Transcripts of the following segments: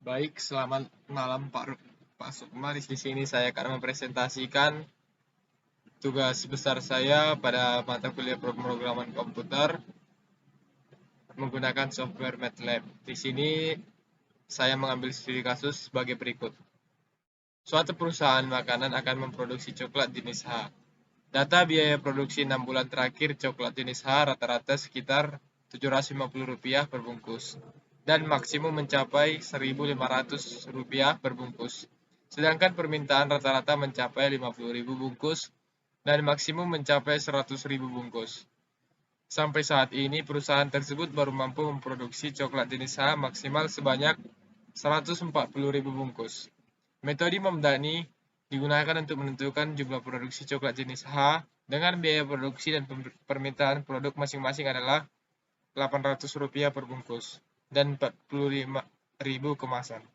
Baik, selamat malam Pak Sukma. Di sini saya akan mempresentasikan tugas besar saya pada mata kuliah pemrograman komputer menggunakan software MATLAB. Di sini saya mengambil studi kasus sebagai berikut. Suatu perusahaan makanan akan memproduksi coklat jenis H. Data biaya produksi 6 bulan terakhir coklat jenis H rata-rata sekitar Rp750 per bungkus dan maksimum mencapai Rp1.500 per bungkus. Sedangkan permintaan rata-rata mencapai 50.000 bungkus dan maksimum mencapai 100.000 bungkus. Sampai saat ini perusahaan tersebut baru mampu memproduksi coklat jenis H maksimal sebanyak 140.000 bungkus. Metode Mamdani digunakan untuk menentukan jumlah produksi coklat jenis H dengan biaya produksi dan permintaan produk masing-masing adalah Rp800 per bungkus dan 45.000 kemasan.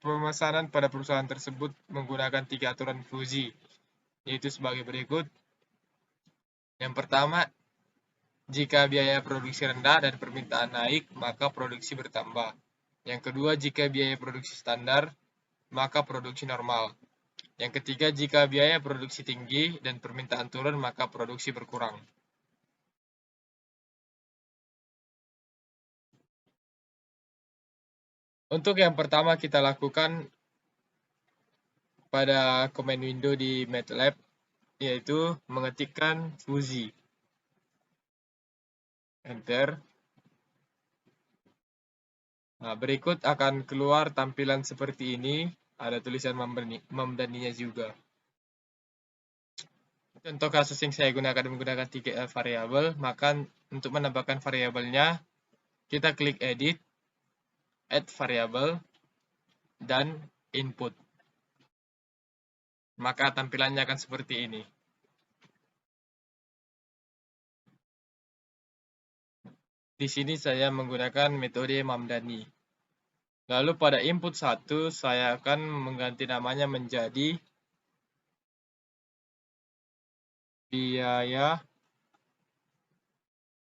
Pemesanan pada perusahaan tersebut menggunakan 3 aturan fusi, yaitu sebagai berikut. Yang pertama, jika biaya produksi rendah dan permintaan naik, maka produksi bertambah. Yang kedua, jika biaya produksi standar, maka produksi normal. Yang ketiga, jika biaya produksi tinggi dan permintaan turun, maka produksi berkurang. Untuk yang pertama kita lakukan pada command window di MATLAB, yaitu mengetikkan fusi. Enter. Nah, berikut akan keluar tampilan seperti ini. Ada tulisan Mamdaninya juga. Contoh kasus yang saya gunakan menggunakan 3 variabel, maka untuk menambahkan variabelnya, kita klik edit, add variable, dan input. Maka tampilannya akan seperti ini. Di sini saya menggunakan metode Mamdani. Lalu pada input 1, saya akan mengganti namanya menjadi biaya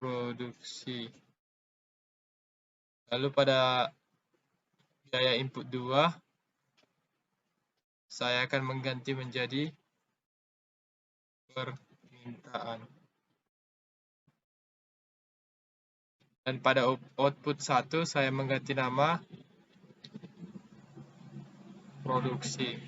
produksi. Lalu pada biaya input 2, saya akan mengganti menjadi permintaan. Dan pada output 1, saya mengganti nama produksi.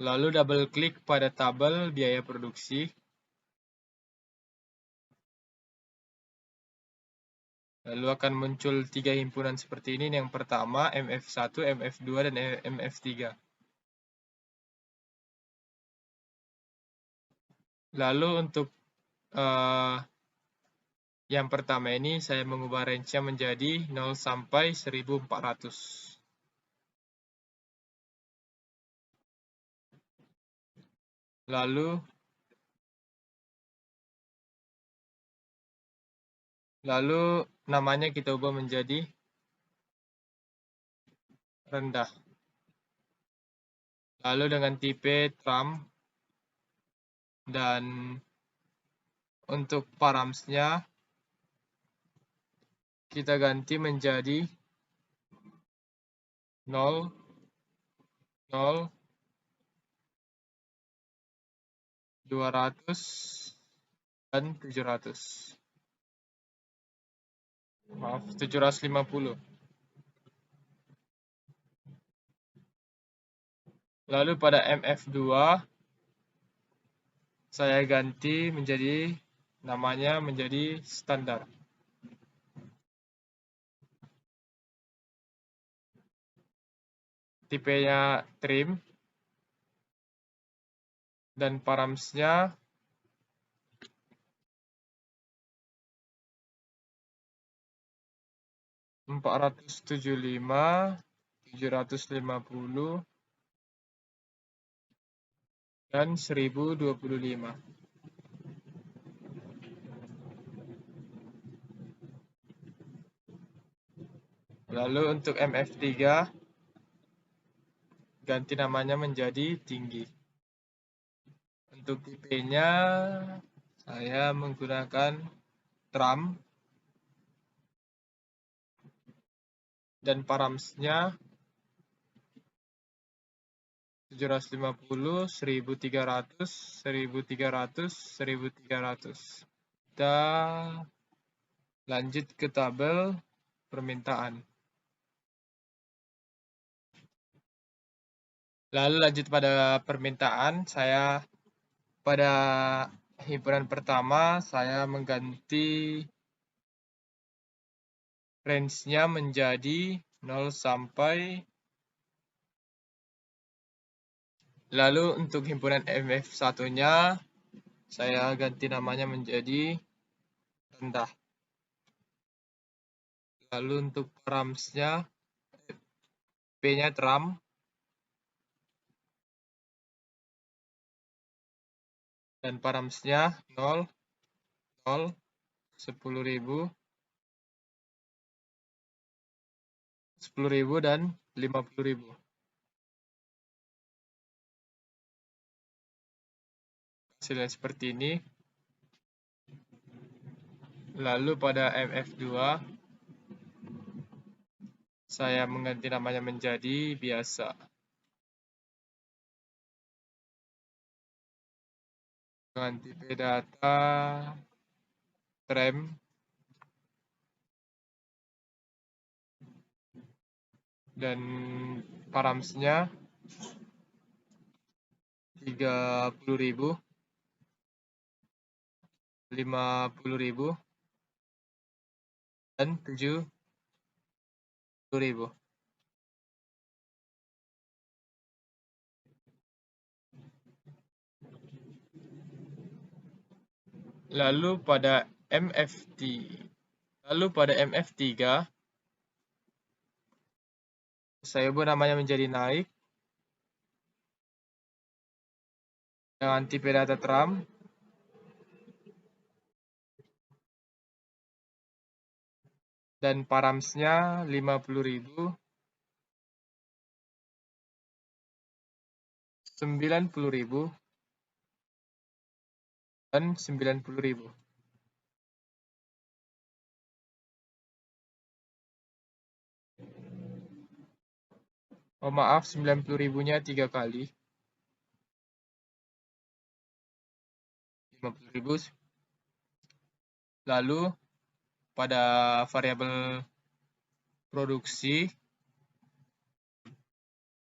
Lalu double klik pada tabel biaya produksi. Lalu akan muncul 3 himpunan seperti ini. Yang pertama MF1, MF2, dan MF3. Lalu untuk yang pertama ini saya mengubah range-nya menjadi 0 sampai 1400. Lalu namanya kita ubah menjadi rendah. Lalu dengan tipe Trump, dan untuk params-nya kita ganti menjadi 0, 0, 200, dan 700. Maaf, 750. Lalu pada MF2 saya ganti menjadi namanya menjadi standar. Tipenya trim dan params-nya 475, 750, dan 1025. Lalu untuk MF3 ganti namanya menjadi tinggi. Untuk tipenya saya menggunakan tram dan paramsnya 750, 1300, 1300, 1300. Kita lanjut ke tabel permintaan. Lalu lanjut pada permintaan, saya pada himpunan pertama saya mengganti range-nya menjadi 0 sampai. Lalu untuk himpunan MF1-nya saya ganti namanya menjadi rendah. Lalu untuk params-nya P-nya tram dan paramsnya 0, 0, 10.000, 10.000 dan 50.000. Hasilnya seperti ini. Lalu pada MF2 saya mengganti namanya menjadi biasa. Dengan tipe data tram dan paramsnya 30.000, 50.000 dan 70.000. Lalu pada MF3 saya ubah namanya menjadi naik dengan tipe data tram dan paramsnya 50.000, 90.000 dan 90.000. Oh maaf, 90.000-nya 3 kali. 50.000. Lalu pada variabel produksi,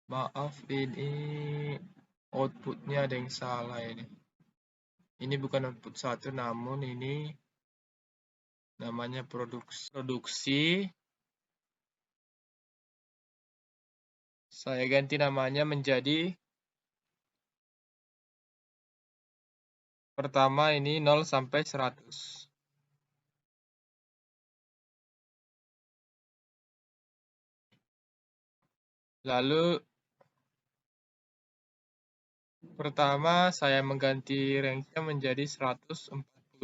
maaf ini outputnya ada yang salah ini. Ini bukan output 1 namun ini namanya produksi. Saya ganti namanya menjadi pertama ini 0 sampai 100. Lalu pertama saya mengganti range-nya menjadi 140.000.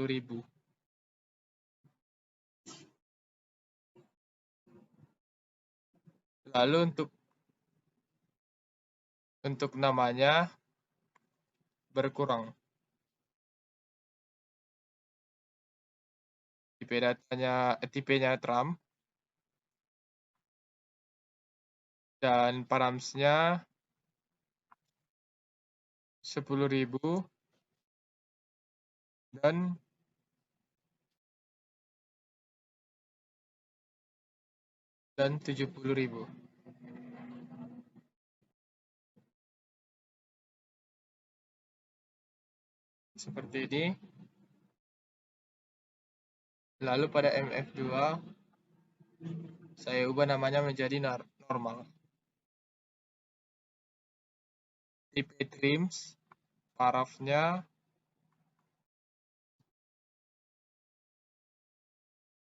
Lalu untuk namanya berkurang. Tipenya tram dan paramsnya 10.000 dan 70.000. Seperti ini. Lalu pada MF2 saya ubah namanya menjadi normal. Tipe trims, parafnya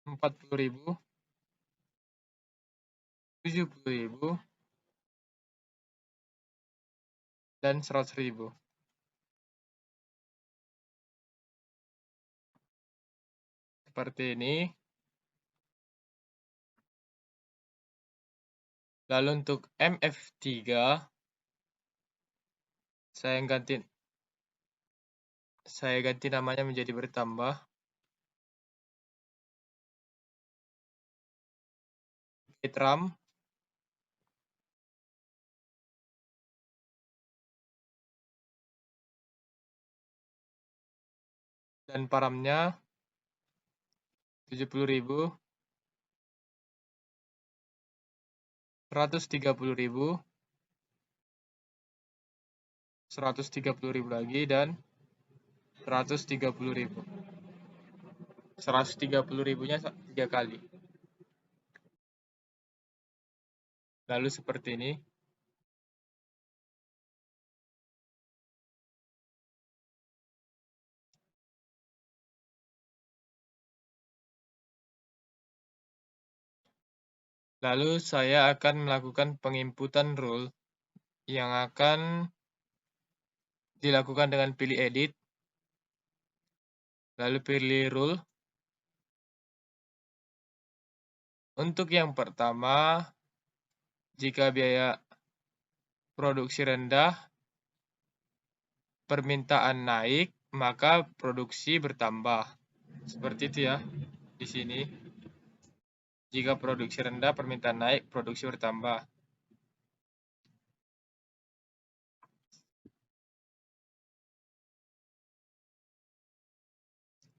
40.000, 70.000 dan 100.000. Seperti ini. Lalu untuk MF3 Saya ganti namanya menjadi bertambah. Bit RAM. Dan paramnya 70.000, 130.000, 130.000 lagi, dan 130.000. 130.000-nya 3 kali. Lalu seperti ini. Lalu saya akan melakukan penginputan rule yang akan dilakukan dengan pilih edit, lalu pilih rule. Untuk yang pertama, jika biaya produksi rendah, permintaan naik, maka produksi bertambah. Seperti itu ya, di sini. Jika produksi rendah, permintaan naik, produksi bertambah.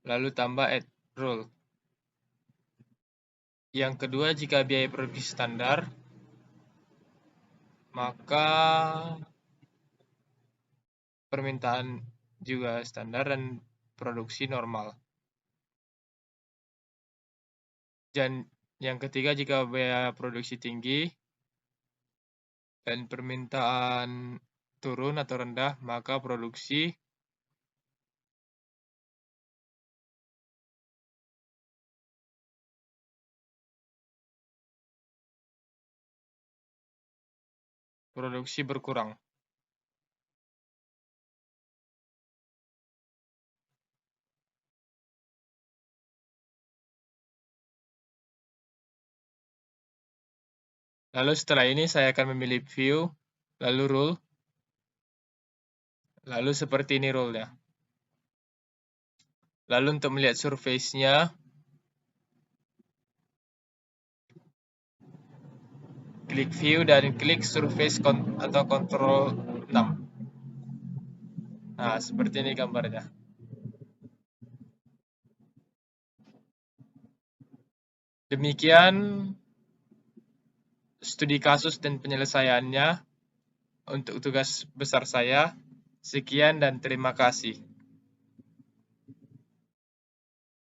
Lalu tambah add rule. Yang kedua, jika biaya produksi standar, maka permintaan juga standar dan produksi normal. Dan yang ketiga, jika biaya produksi tinggi dan permintaan turun atau rendah, maka produksi berkurang. Lalu setelah ini saya akan memilih view, lalu rule, lalu seperti ini rule-nya. Lalu untuk melihat surface-nya, klik view dan klik surface atau control 6. Nah, seperti ini gambarnya. Demikian studi kasus dan penyelesaiannya untuk tugas besar saya. Sekian dan terima kasih.